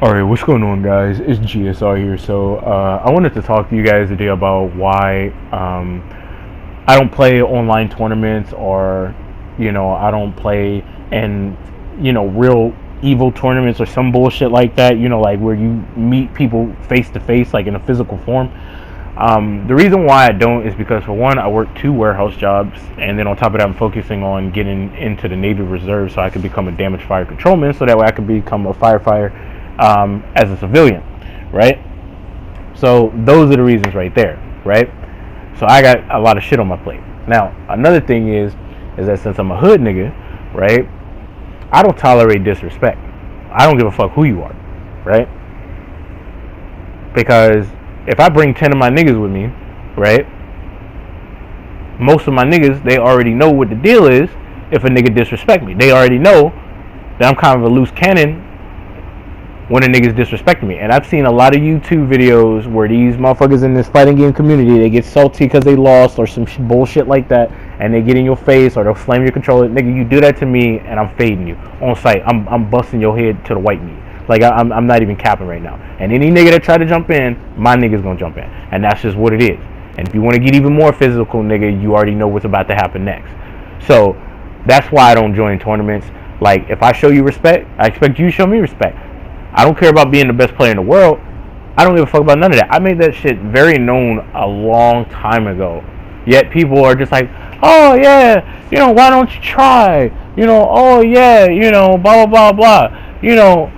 Alright, what's going on, guys? It's GSR here. So, I wanted to talk to you guys today about why I don't play online tournaments, or, I don't play in, real evil tournaments or some bullshit like that, like where you meet people face to face, like in a physical form. The reason why I don't is because, for one, I work 2 warehouse jobs, and then on top of that, I'm focusing on getting into the Navy Reserve so I can become a damage fire controlman, so that way I can become a firefighter as a civilian, right? So those are the reasons right there, right? So I got a lot of shit on my plate. Now, another thing is that since I'm a hood nigga, right, I don't tolerate disrespect. I don't give a fuck who you are, right? Because if I bring 10 of my niggas with me, right, most of my niggas, they already know what the deal is. If a nigga disrespect me, they already know that I'm kind of a loose cannon when a nigga's disrespecting me. And I've seen a lot of YouTube videos where these motherfuckers in this fighting game community, they get salty because they lost or some bullshit like that, and they get in your face or they'll slam your controller. Nigga, you do that to me and I'm fading you on sight. I'm busting your head to the white meat. Like, I'm not even capping right now. And any nigga that try to jump in, my nigga's gonna jump in. And that's just what it is. And if you want to get even more physical, nigga, you already know what's about to happen next. So that's why I don't join tournaments. Like, if I show you respect, I expect you to show me respect. I don't care about being the best player in the world. I don't give a fuck about none of that. I made that shit very known a long time ago. Yet people are just like, oh yeah, why don't you try? Oh yeah, blah, blah, blah, blah.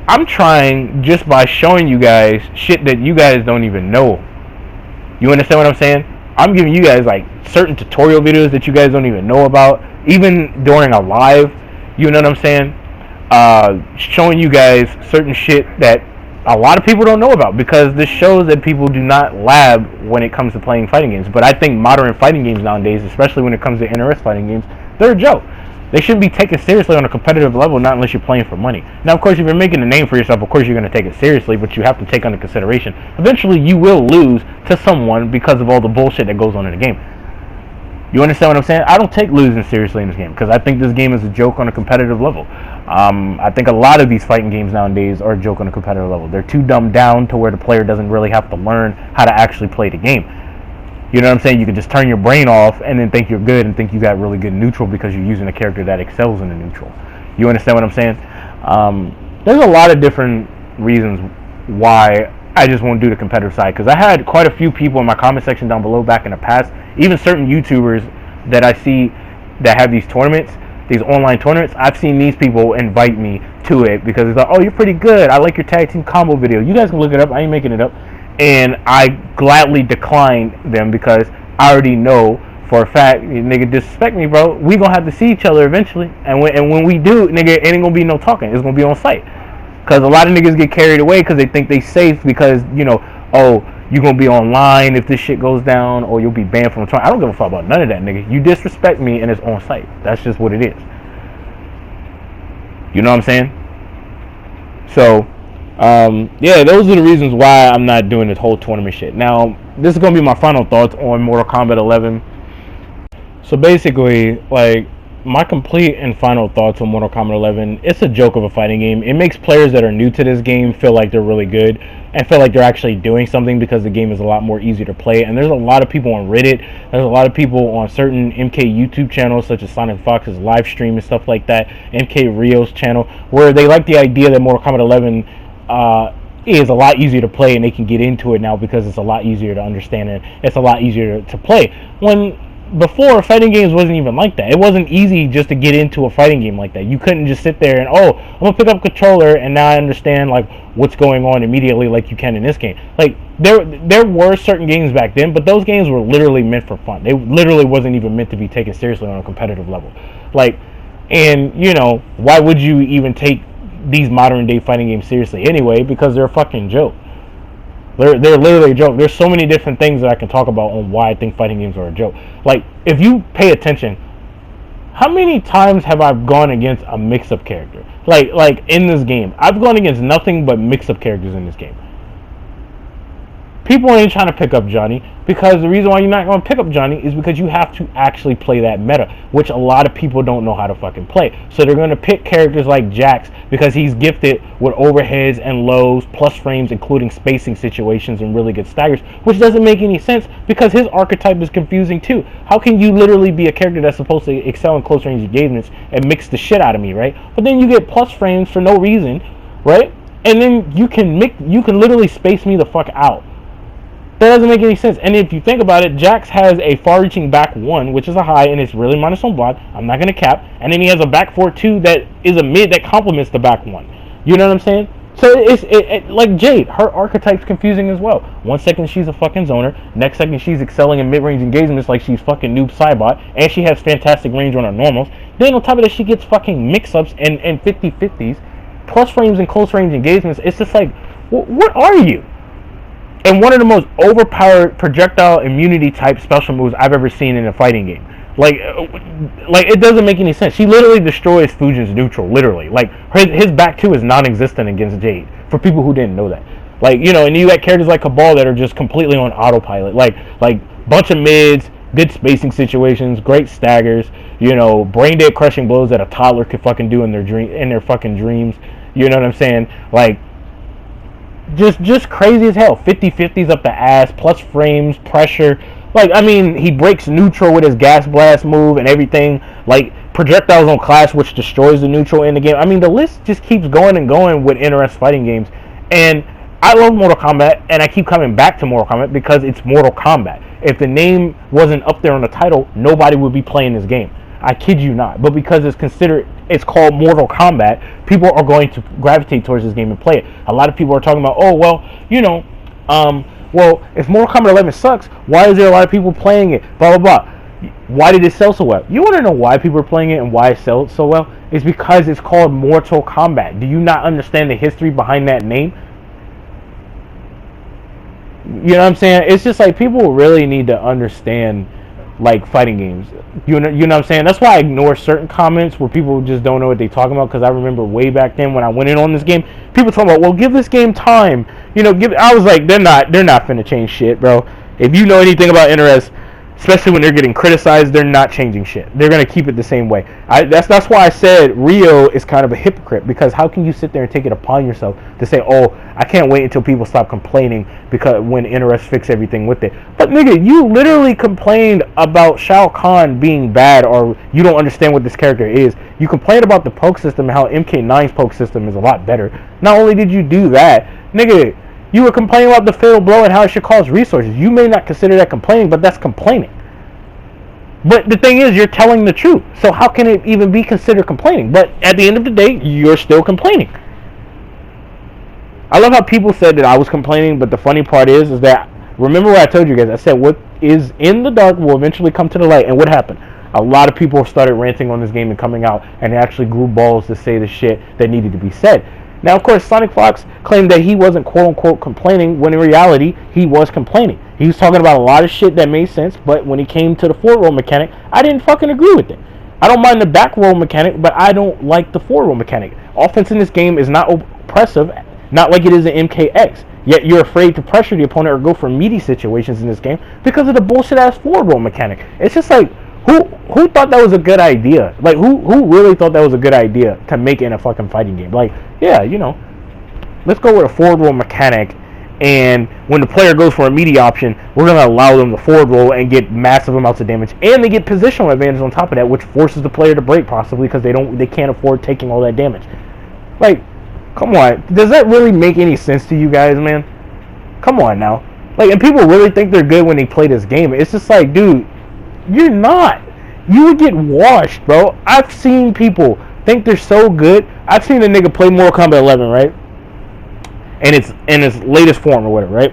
I'm trying just by showing you guys shit that you guys don't even know. You understand what I'm saying? I'm giving you guys like certain tutorial videos that you guys don't even know about. Even during a live, you know what I'm saying? Showing you guys certain shit that a lot of people don't know about, because this shows that people do not lab when it comes to playing fighting games. But I think modern fighting games nowadays, especially when it comes to NRS fighting games, they're a joke. They shouldn't be taken seriously on a competitive level, not unless you're playing for money. Now, of course, if you're making a name for yourself, of course you're going to take it seriously, but you have to take under consideration. Eventually, you will lose to someone because of all the bullshit that goes on in the game. You understand what I'm saying? I don't take losing seriously in this game, because I think this game is a joke on a competitive level. I think a lot of these fighting games nowadays are a joke on a competitive level. They're too dumbed down to where the player doesn't really have to learn how to actually play the game. You know what I'm saying? You can just turn your brain off and then think you're good and think you got really good neutral because you're using a character that excels in the neutral. You understand what I'm saying? There's a lot of different reasons why I just won't do the competitive side, because I had quite a few people in my comment section down below back in the past, even certain YouTubers that I see that have these tournaments, these online tournaments. I've seen these people invite me to it because it's like, oh, you're pretty good, I like your tag team combo video. You guys can look it up, I ain't making it up. And I gladly declined them because I already know for a fact, nigga, disrespect me, bro, we gonna have to see each other eventually. And when we do, nigga, it ain't gonna be no talking, it's gonna be on site. Because a lot of niggas get carried away because they think they safe because, oh, you're going to be online if this shit goes down, or you'll be banned from the tournament. I don't give a fuck about none of that, nigga. You disrespect me and it's on site. That's just what it is. You know what I'm saying? So, yeah, those are the reasons why I'm not doing this whole tournament shit. Now, this is going to be my final thoughts on Mortal Kombat 11. So basically, like, my complete and final thoughts on Mortal Kombat 11, it's a joke of a fighting game. It makes players that are new to this game feel like they're really good and feel like they're actually doing something, because the game is a lot more easier to play. And there's a lot of people on Reddit, there's a lot of people on certain MK YouTube channels such as Sonic Fox's live stream and stuff like that, MK Rio's channel, where they like the idea that Mortal Kombat 11 is a lot easier to play, and they can get into it now because it's a lot easier to understand and it's a lot easier to play. When before, fighting games wasn't even like that. It wasn't easy just to get into a fighting game like that. You couldn't just sit there and, oh, I'm gonna pick up a controller and now I understand like what's going on immediately, like you can in this game. Like there were certain games back then, but those games were literally meant for fun. They literally wasn't even meant to be taken seriously on a competitive level. Like, and why would you even take these modern day fighting games seriously anyway? Because they're a fucking joke. They're literally a joke. There's so many different things that I can talk about on why I think fighting games are a joke. Like, if you pay attention, how many times have I gone against a mix-up character? Like in this game, I've gone against nothing but mix-up characters in this game. People ain't trying to pick up Johnny because the reason why you're not going to pick up Johnny is because you have to actually play that meta, which a lot of people don't know how to fucking play. So they're going to pick characters like Jax because he's gifted with overheads and lows, plus frames, including spacing situations and really good staggers, which doesn't make any sense because his archetype is confusing too. How can you literally be a character that's supposed to excel in close range engagements and mix the shit out of me, right? But then you get plus frames for no reason, right? And then you can literally space me the fuck out. That doesn't make any sense. And if you think about it, Jax has a far-reaching back 1, which is a high, and it's really minus on block. I'm not going to cap. And then he has a back 4 2 that is a mid that complements the back 1. You know what I'm saying? So it's like Jade. Her archetype's confusing as well. 1 second she's a fucking zoner. Next second she's excelling in mid-range engagements like she's fucking noob Cybot. And she has fantastic range on her normals. Then on top of that, she gets fucking mix-ups and 50-50s. Plus frames and close range engagements. It's just like, what are you? And one of the most overpowered projectile immunity type special moves I've ever seen in a fighting game. Like it doesn't make any sense. She literally destroys Fujin's neutral, literally. Like his back 2 is non-existent against Jade. For people who didn't know that. Like, you know, and you got characters like Cabal that are just completely on autopilot. Like bunch of mids, good spacing situations, great staggers, you know, brain dead crushing blows that a toddler could fucking do in their fucking dreams. You know what I'm saying? Like, just crazy as hell. 50-50s up the ass, plus frames, pressure. Like, I mean, he breaks neutral with his gas blast move and everything. Like, projectiles on Clash, which destroys the neutral in the game. I mean, the list just keeps going and going with interest fighting games. And I love Mortal Kombat, and I keep coming back to Mortal Kombat because it's Mortal Kombat. If the name wasn't up there on the title, nobody would be playing this game. I kid you not. But because it's called Mortal Kombat, people are going to gravitate towards this game and play it. A lot of people are talking about, oh, well, you know, well, if Mortal Kombat 11 sucks, why is there a lot of people playing it? Blah, blah, blah. Why did it sell so well? You want to know why people are playing it and why it sells so well? It's because it's called Mortal Kombat. Do you not understand the history behind that name? You know what I'm saying? It's just like people really need to understand like fighting games. You know what I'm saying? That's why I ignore certain comments where people just don't know what they're talking about, because I remember way back then when I went in on this game, people talking about, well, give this game time. You know, I was like, they're not finna change shit, bro. If you know anything about interest, especially when they're getting criticized, they're not changing shit. They're gonna keep it the same way. That's why I said Rio is kind of a hypocrite, because how can you sit there and take it upon yourself to say, oh, I can't wait until people stop complaining because when interest fix everything with it. But nigga, you literally complained about Shao Kahn being bad, or you don't understand what this character is. You complained about the poke system and how MK9's poke system is a lot better. Not only did you do that, nigga, you were complaining about the fatal blow and how it should cost resources. You may not consider that complaining, but that's complaining. But the thing is, you're telling the truth. So how can it even be considered complaining? But at the end of the day, you're still complaining. I love how people said that I was complaining, but the funny part is that, remember what I told you guys, I said what is in the dark will eventually come to the light. And what happened? A lot of people started ranting on this game and coming out, and they actually grew balls to say the shit that needed to be said. Now, of course, Sonic Fox claimed that he wasn't quote-unquote complaining, when in reality, he was complaining. He was talking about a lot of shit that made sense, but when he came to the forward roll mechanic, I didn't fucking agree with it. I don't mind the back roll mechanic, but I don't like the forward roll mechanic. Offense in this game is not oppressive, not like it is in MKX. Yet you're afraid to pressure the opponent or go for meaty situations in this game because of the bullshit-ass forward roll mechanic. It's just like, who thought that was a good idea? Like, who really thought that was a good idea to make it in a fucking fighting game? Like, yeah, you know, let's go with a forward roll mechanic, and when the player goes for a meaty option, we're going to allow them to forward roll and get massive amounts of damage, and they get positional advantage on top of that, which forces the player to break possibly because they can't afford taking all that damage. Like, come on, does that really make any sense to you guys, man? Come on now. Like, and people really think they're good when they play this game. It's just like, dude, you're not. You would get washed, bro. I've seen people think they're so good. I've seen a nigga play Mortal Kombat 11, right? And it's in its latest form or whatever, right?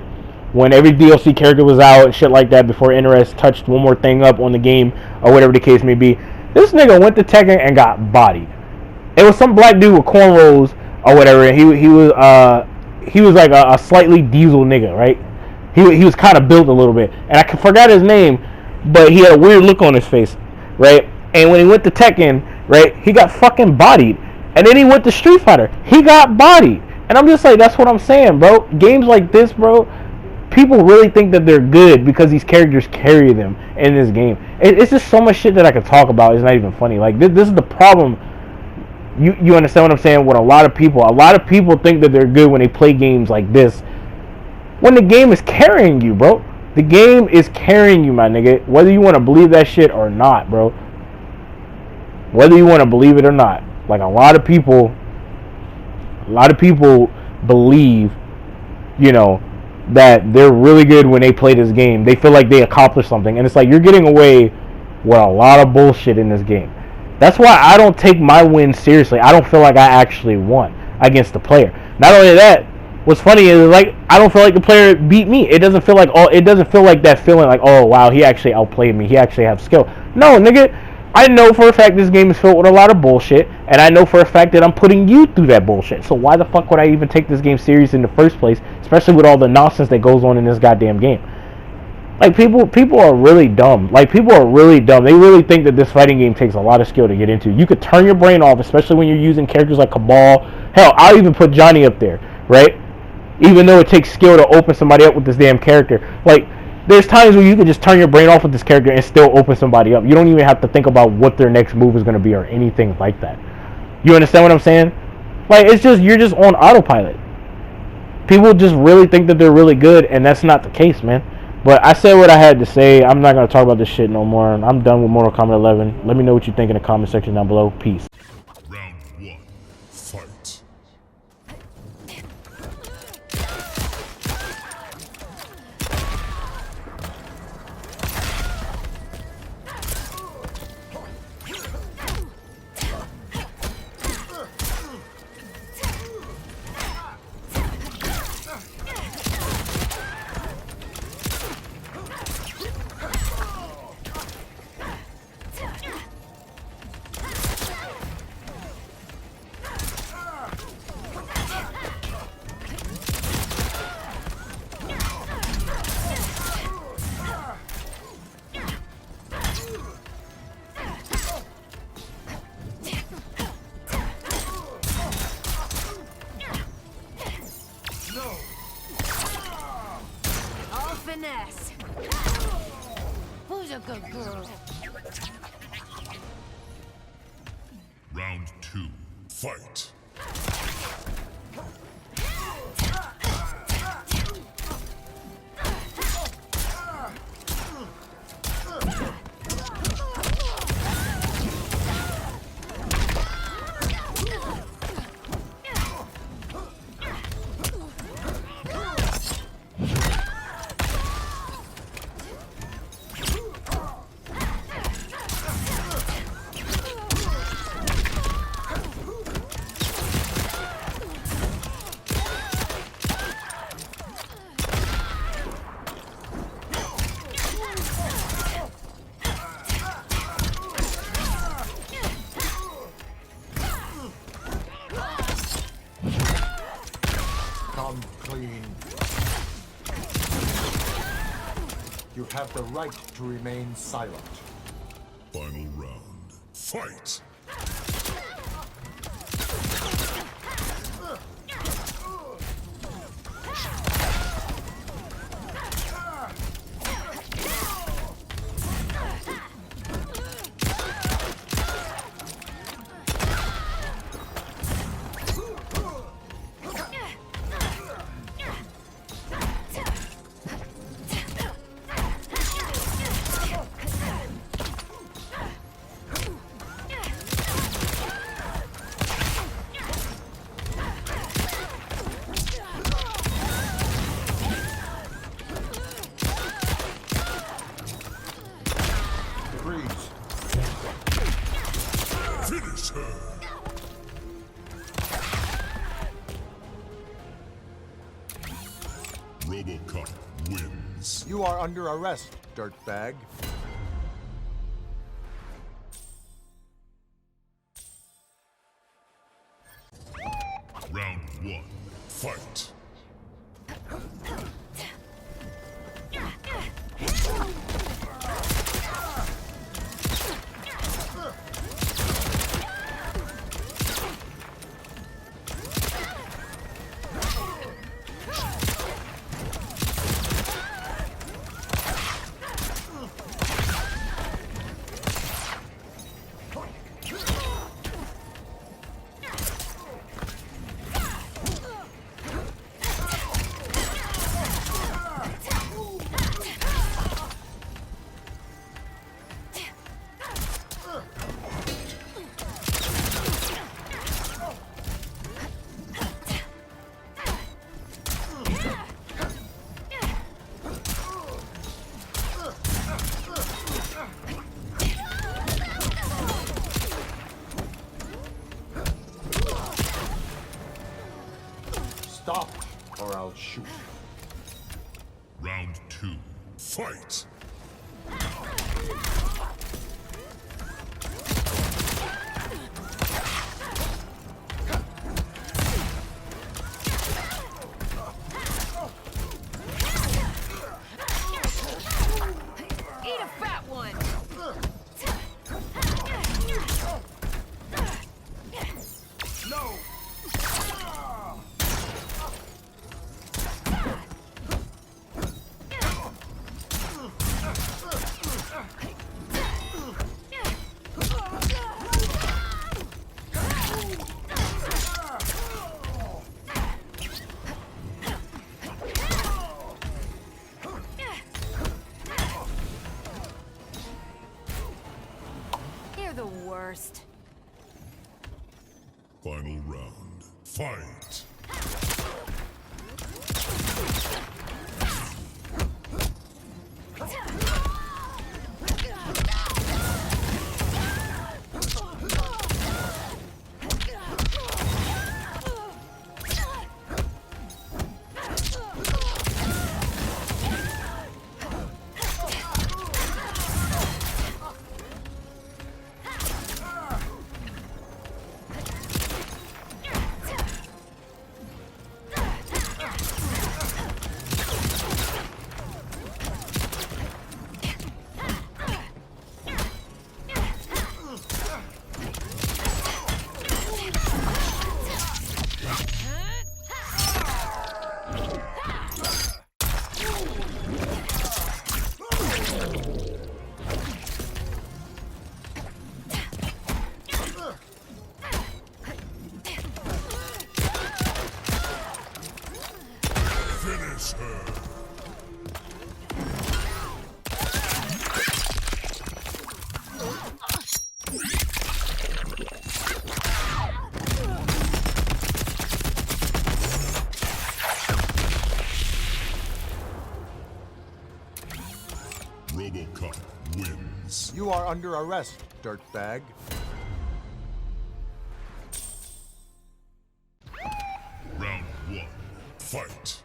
When every DLC character was out and shit like that before interest touched one more thing up on the game or whatever the case may be. This nigga went to Tekken and got bodied. It was some black dude with cornrows or whatever, and he was like a slightly diesel nigga, right? He was kind of built a little bit, and I forgot his name, but he had a weird look on his face, right? And when he went to Tekken, right, he got fucking bodied. And then he went to Street Fighter, he got bodied. And I'm just like, that's what I'm saying, bro. Games like this, bro, people really think that they're good because these characters carry them in this game. It's just so much shit that I could talk about. It's not even funny. Like this is the problem. You understand what I'm saying? With a lot of people think that they're good when they play games like this. When the game is carrying you, bro. The game is carrying you, my nigga. Whether you want to believe that shit or not, bro. Whether you want to believe it or not. Like a lot of people believe, you know, that they're really good when they play this game. They feel like they accomplished something. And it's like you're getting away with a lot of bullshit in this game. That's why I don't take my win seriously. I don't feel like I actually won against the player. Not only that, what's funny is like I don't feel like the player beat me. It doesn't feel like that feeling like, oh wow, he actually outplayed me. He actually has skill. No, nigga, I know for a fact this game is filled with a lot of bullshit, and I know for a fact that I'm putting you through that bullshit. So why the fuck would I even take this game serious in the first place, especially with all the nonsense that goes on in this goddamn game? Like, people are really dumb. Like, people are really dumb. They really think that this fighting game takes a lot of skill to get into. You could turn your brain off, especially when you're using characters like Cabal. Hell, I'll even put Johnny up there, right? Even though it takes skill to open somebody up with this damn character. Like, there's times where you can just turn your brain off with this character and still open somebody up. You don't even have to think about what their next move is going to be or anything like that. You understand what I'm saying? Like, it's just, you're just on autopilot. People just really think that they're really good, and that's not the case, man. But I said what I had to say. I'm not going to talk about this shit no more. I'm done with Mortal Kombat 11. Let me know what you think in the comment section down below. Peace. Round one, fight. Finesse. Who's a good girl? Round two, fight. Come clean. You have the right to remain silent. Final round, fight. Freeze. Finish her. RoboCop wins. You are under arrest, dirtbag. Round one, fight. Stop, or I'll shoot. Round 2. Fight! Eat a fat one! No! You're the worst. Final round. Fight! Finish her! RoboCop wins. You are under arrest, dirtbag. Round 1. Fight!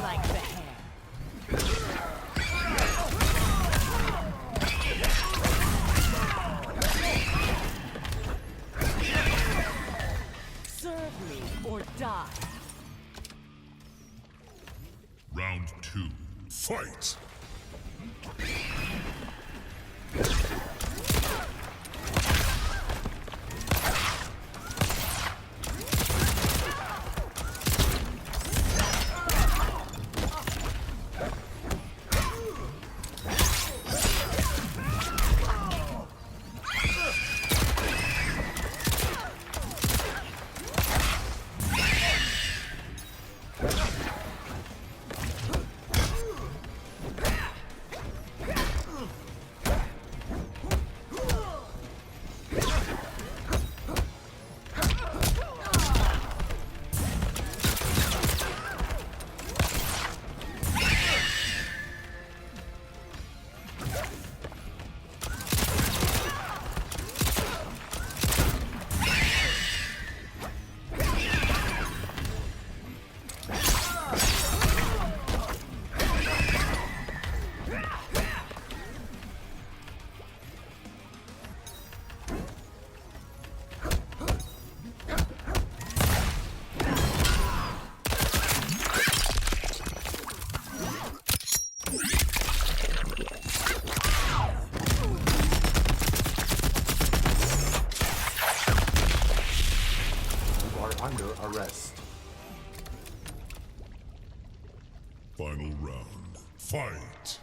Like the hair. Serve me or die. Round 2. Fight! Under arrest. Final round. Fight!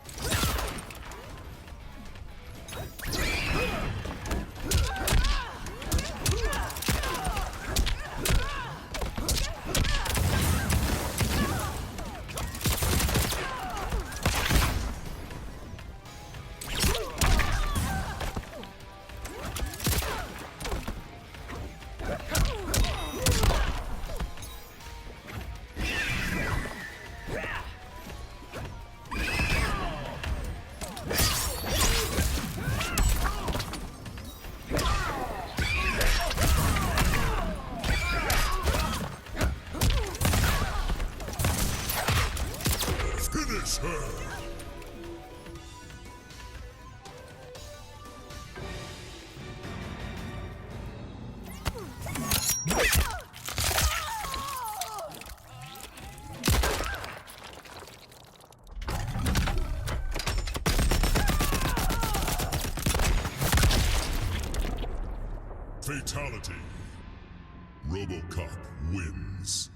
Serve. Fatality. RoboCop wins.